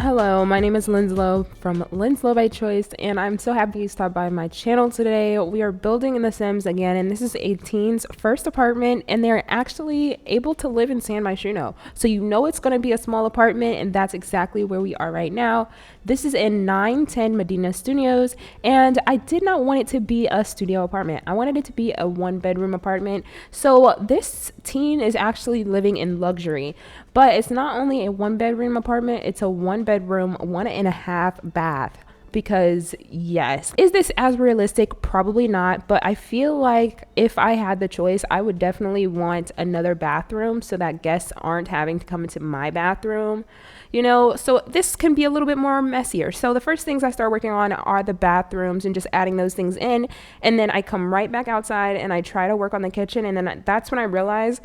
Hello, my name is Linslow from Linslow by Choice, and I'm so happy you stopped by my channel today. We are building in The Sims again, and this is a teen's first apartment, and they're actually able to live in San Myshuno. So you know it's going to be a small apartment, and that's exactly where we are right now. This is in 910 Medina Studios, and I did not want it to be a studio apartment. I wanted it to be a one-bedroom apartment. So this teen is actually living in luxury, but it's not only a one-bedroom apartment, it's a one-bedroom, 1.5 bath. Because yes, is this as realistic? Probably not, but I feel like if I had the choice, I would definitely want another bathroom so that guests aren't having to come into my bathroom, so this can be a little bit more messier. So the first things I start working on are the bathrooms and just adding those things in, and then I come right back outside and I try to work on the kitchen, and then that's when I realize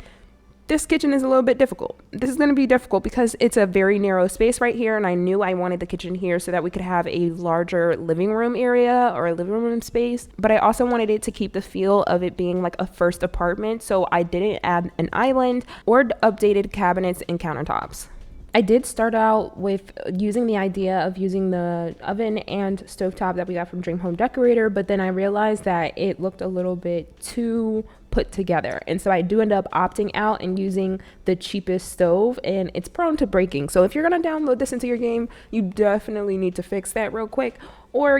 this kitchen is a little bit difficult. This is going to be difficult because it's a very narrow space right here, and I knew I wanted the kitchen here so that we could have a larger living room area or a living room space, but I also wanted it to keep the feel of it being like a first apartment, so I didn't add an island or updated cabinets and countertops. I did start out with using the idea of using the oven and stovetop that we got from Dream Home Decorator, but then I realized that it looked a little bit too put together, and so I do end up opting out and using the cheapest stove, and it's prone to breaking. So if you're gonna download this into your game, you definitely need to fix that real quick, or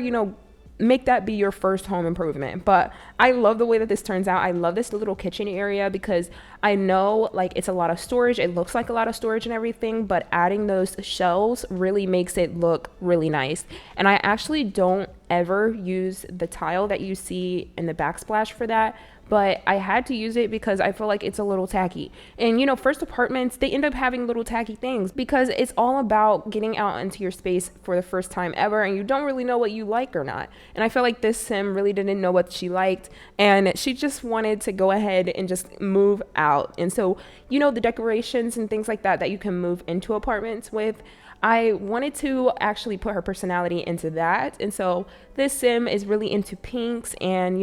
make that be your first home improvement. But I love the way that this turns out. I love this little kitchen area because I know like it's a lot of storage. It looks like a lot of storage and everything, but adding those shelves really makes it look really nice. And I actually don't ever use the tile that you see in the backsplash for that, but I had to use it because I feel like it's a little tacky. And first apartments, they end up having little tacky things because it's all about getting out into your space for the first time ever, and you don't really know what you like or not. And I feel like this sim really didn't know what she liked, and she just wanted to go ahead and just move out. And so, the decorations and things like that you can move into apartments with, I wanted to actually put her personality into that. And so this sim is really into pinks and,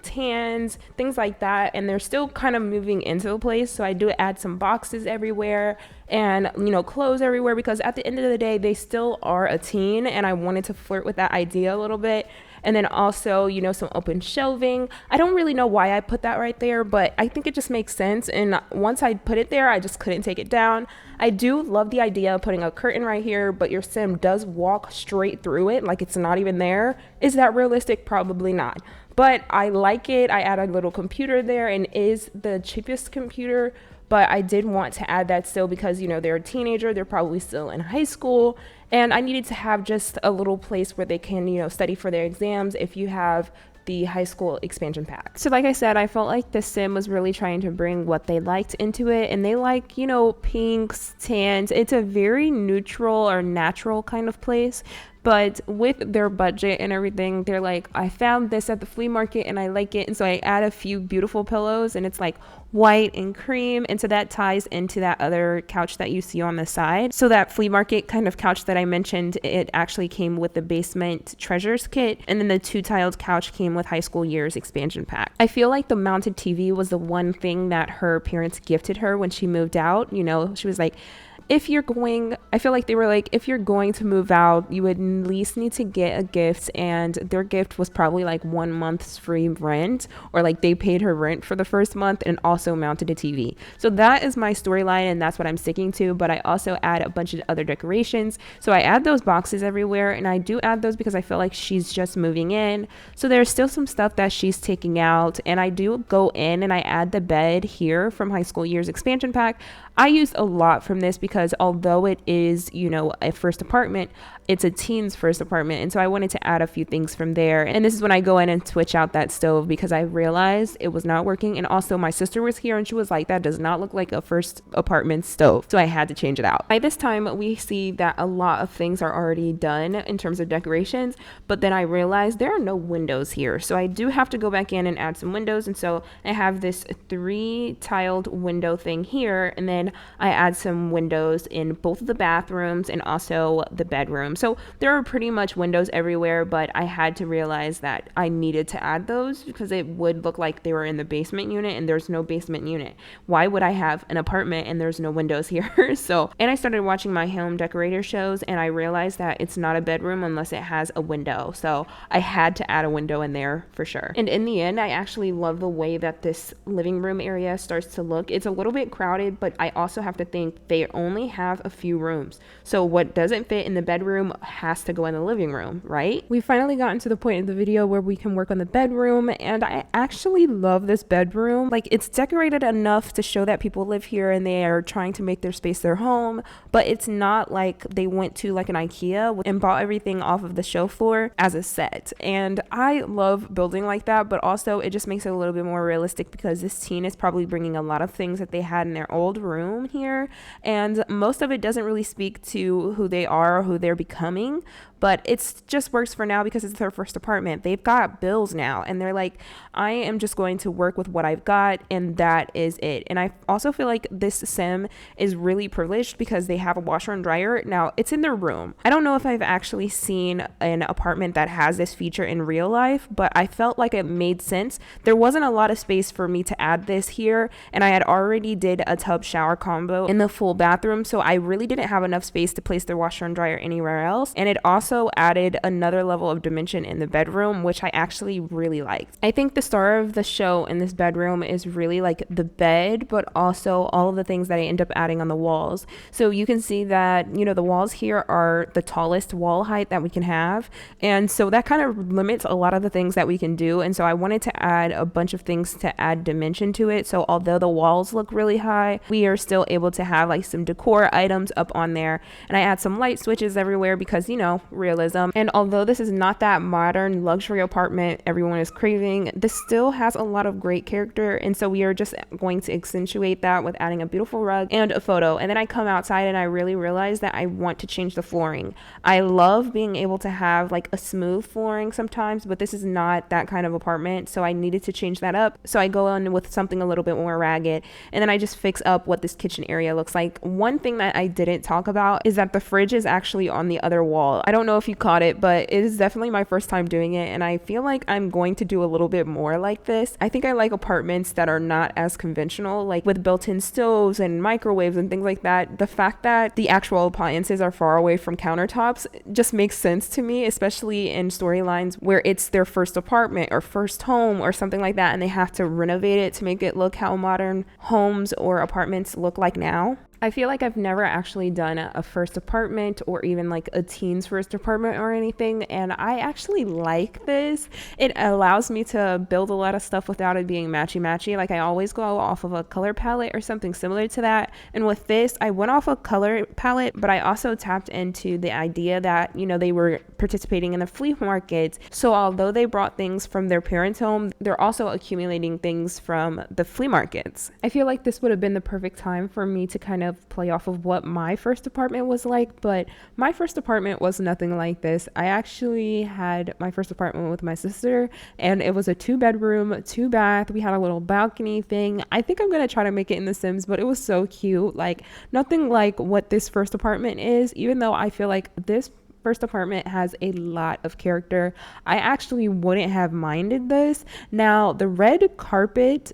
tans, things like that. And they're still kind of moving into the place. So I do add some boxes everywhere and, clothes everywhere, because at the end of the day, they still are a teen. And I wanted to flirt with that idea a little bit. And then also, some open shelving. I don't really know why I put that right there, but I think it just makes sense. And once I put it there, I just couldn't take it down. I do love the idea of putting a curtain right here, but your sim does walk straight through it like it's not even there. Is that realistic? Probably not. But I like it. I add a little computer there, and it is the cheapest computer, but I did want to add that still because, they're a teenager. They're probably still in high school. And I needed to have just a little place where they can, study for their exams if you have the high school expansion pack. So like I said, I felt like the sim was really trying to bring what they liked into it, and they like, pinks, tans. It's a very neutral or natural kind of place. But with their budget and everything, they're like, I found this at the flea market and I like it. And so I add a few beautiful pillows, and it's like white and cream. And so that ties into that other couch that you see on the side. So that flea market kind of couch that I mentioned, it actually came with the basement treasures kit. And then the 2-tiled couch came with high school years expansion pack. I feel like the mounted TV was the one thing that her parents gifted her when she moved out. She was like, I feel like they were like, if you're going to move out, you would at least need to get a gift. And their gift was probably like 1 month's free rent, or like they paid her rent for the first month and also mounted a TV. So that is my storyline, and that's what I'm sticking to. But I also add a bunch of other decorations. So I add those boxes everywhere, and I do add those because I feel like she's just moving in. So there's still some stuff that she's taking out, and I do go in and I add the bed here from high school years expansion pack. I used a lot from this because although it is, a first apartment, it's a teen's first apartment. And so I wanted to add a few things from there. And this is when I go in and switch out that stove because I realized it was not working. And also my sister was here and she was like, that does not look like a first apartment stove. So I had to change it out. By this time, we see that a lot of things are already done in terms of decorations. But then I realized there are no windows here. So I do have to go back in and add some windows. And so I have this 3-tiled window thing here. And then I add some windows windows in both of the bathrooms and also the bedroom. So there are pretty much windows everywhere, but I had to realize that I needed to add those because it would look like they were in the basement unit, and there's no basement unit. Why would I have an apartment and there's no windows here? And I started watching my home decorator shows, and I realized that it's not a bedroom unless it has a window. So I had to add a window in there for sure. And in the end, I actually love the way that this living room area starts to look. It's a little bit crowded, but I also have to think they only have a few rooms. So what doesn't fit in the bedroom has to go in the living room, right? We finally gotten to the point in the video where we can work on the bedroom, and I actually love this bedroom. Like, it's decorated enough to show that people live here and they are trying to make their space their home, but it's not like they went to like an IKEA and bought everything off of the show floor as a set. And I love building like that, but also it just makes it a little bit more realistic because this teen is probably bringing a lot of things that they had in their old room here, and most of it doesn't really speak to who they are or who they're becoming, but it's just works for now because it's their first apartment. They've got bills now, and they're like, I am just going to work with what I've got, and that is it. And I also feel like this sim is really privileged because they have a washer and dryer. Now, it's in their room. I don't know if I've actually seen an apartment that has this feature in real life, but I felt like it made sense. There wasn't a lot of space for me to add this here, and I had already did a tub shower combo in the full bathroom, so I really didn't have enough space to place their washer and dryer anywhere else. And it also added another level of dimension in the bedroom, which I actually really liked. I think the star of the show in this bedroom is really like the bed, but also all of the things that I end up adding on the walls. So you can see that, you know, the walls here are the tallest wall height that we can have, and so that kind of limits a lot of the things that we can do. And so I wanted to add a bunch of things to add dimension to it. So although the walls look really high, we are still able to have like some decor items up on there, and I add some light switches everywhere because, you know, realism. And although this is not that modern luxury apartment everyone is craving, this still has a lot of great character, and so we are just going to accentuate that with adding a beautiful rug and a photo. And then I come outside and I really realize that I want to change the flooring. I love being able to have like a smooth flooring sometimes, but this is not that kind of apartment, so I needed to change that up. So I go in with something a little bit more ragged, and then I just fix up what this kitchen area looks like. One thing that I didn't talk about is that the fridge is actually on the other wall. I don't know if you caught it, but it is definitely my first time doing it, and I feel like I'm going to do a little bit more like this. I think I like apartments that are not as conventional, like with built-in stoves and microwaves and things like that. The fact that the actual appliances are far away from countertops just makes sense to me, especially in storylines where it's their first apartment or first home or something like that, and they have to renovate it to make it look how modern homes or apartments look like now. I feel like I've never actually done a first apartment or even like a teen's first apartment or anything, and I actually like this. It allows me to build a lot of stuff without it being matchy-matchy. Like, I always go off of a color palette or something similar to that, and with this I went off a color palette, but I also tapped into the idea that, you know, they were participating in the flea markets. So although they brought things from their parents' home, they're also accumulating things from the flea markets. I feel like this would have been the perfect time for me to kind of play off of what my first apartment was like, but my first apartment was nothing like this. I actually had my first apartment with my sister, and it was a 2-bedroom, 2-bath. We had a little balcony thing. I think I'm gonna try to make it in The Sims, but it was so cute. Like, nothing like what this first apartment is, even though I feel like this first apartment has a lot of character. I actually wouldn't have minded this. Now, the red carpet,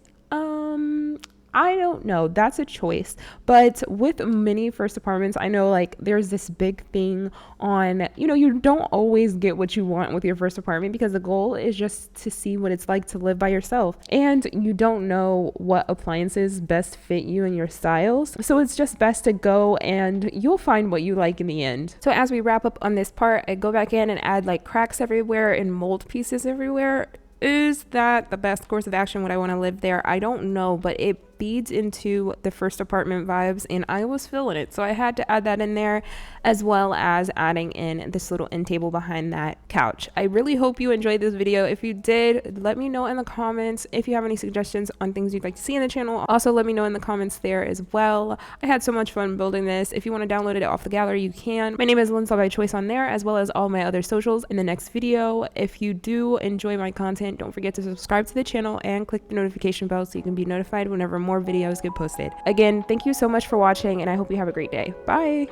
I don't know, that's a choice. But with many first apartments, I know like there's this big thing on, you know, you don't always get what you want with your first apartment because the goal is just to see what it's like to live by yourself, and you don't know what appliances best fit you and your styles. So it's just best to go and you'll find what you like in the end. So as we wrap up on this part, I go back in and add like cracks everywhere and mold pieces everywhere. Is that the best course of action? Would I want to live there? I don't know, but it feeds into the first apartment vibes, and I was feeling it, so I had to add that in there, as well as adding in this little end table behind that couch. I really hope you enjoyed this video. If you did, let me know in the comments. If you have any suggestions on things you'd like to see in the channel, also let me know in the comments there as well. I had so much fun building this. If you want to download it off the gallery, you can. My name is Lindsay by Choice on there, as well as all my other socials in the next video. If you do enjoy my content, don't forget to subscribe to the channel and click the notification bell so you can be notified whenever more videos get posted. Again, thank you so much for watching, and I hope you have a great day. Bye.